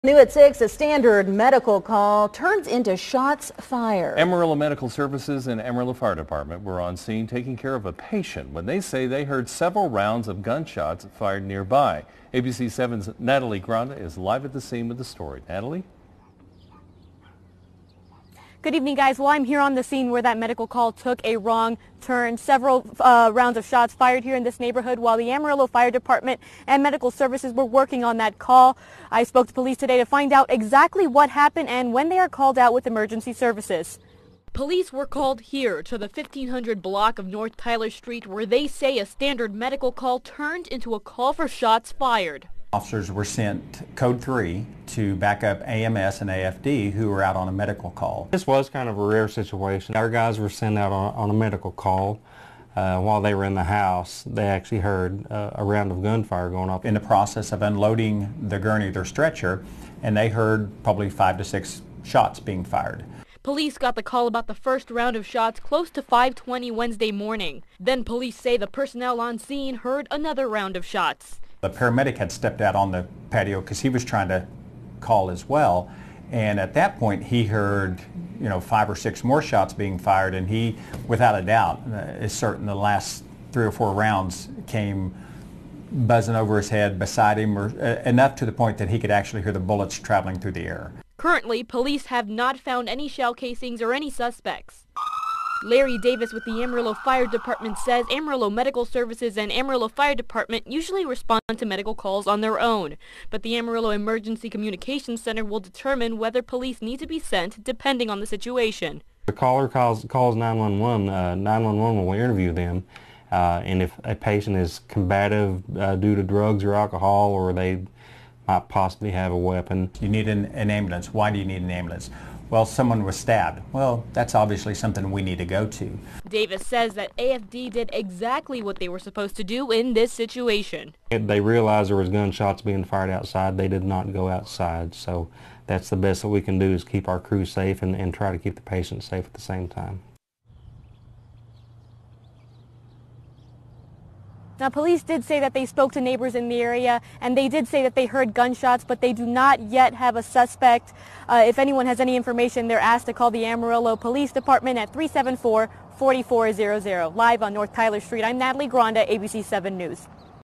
New at 6, a standard medical call turns into shots fired. Amarillo Medical Services and Amarillo Fire Department were on scene taking care of a patient when they say they heard several rounds of gunshots fired nearby. ABC 7's Natalie Granda is live at the scene with the story. Natalie? Good evening, guys. Well, I'm here on the scene where that medical call took a wrong turn. Several rounds of shots fired here in this neighborhood while the Amarillo Fire Department and Medical Services were working on that call. I spoke to police today to find out exactly what happened and when they are called out with emergency services. Police were called here to the 1500 block of North Tyler Street where they say a standard medical call turned into a call for shots fired. Officers were sent code 3 to back up AMS and AFD who were out on a medical call. This was kind of a rare situation. Our guys were sent out on a medical call. While they were in the house, they actually heard a round of gunfire going off. In the process of unloading the gurney, their stretcher, and they heard probably 5 to 6 shots being fired. Police got the call about the first round of shots close to 5:20 Wednesday morning. Then police say the personnel on scene heard another round of shots. The paramedic had stepped out on the patio because he was trying to call as well, and at that point he heard 5 or 6 more shots being fired, and he, without a doubt, is certain the last 3 or 4 rounds came buzzing over his head beside him, or enough to the point that he could actually hear the bullets traveling through the air. Currently, police have not found any shell casings or any suspects. Larry Davis with the Amarillo Fire Department says Amarillo Medical Services and Amarillo Fire Department usually respond to medical calls on their own, but the Amarillo Emergency Communications Center will determine whether police need to be sent depending on the situation. The caller calls 911, 911 will interview them, and if a patient is combative due to drugs or alcohol, or they might possibly have a weapon. You need an ambulance. Why do you need an ambulance? Well, someone was stabbed. Well, that's obviously something we need to go to. Davis says that AFD did exactly what they were supposed to do in this situation. They realized there was gunshots being fired outside. They did not go outside, so that's the best that we can do is keep our crew safe and try to keep the patient safe at the same time. Now, police did say that they spoke to neighbors in the area, and they did say that they heard gunshots, but they do not yet have a suspect. If anyone has any information, they're asked to call the Amarillo Police Department at 374-4400. Live on North Tyler Street, I'm Natalie Granda, ABC 7 News.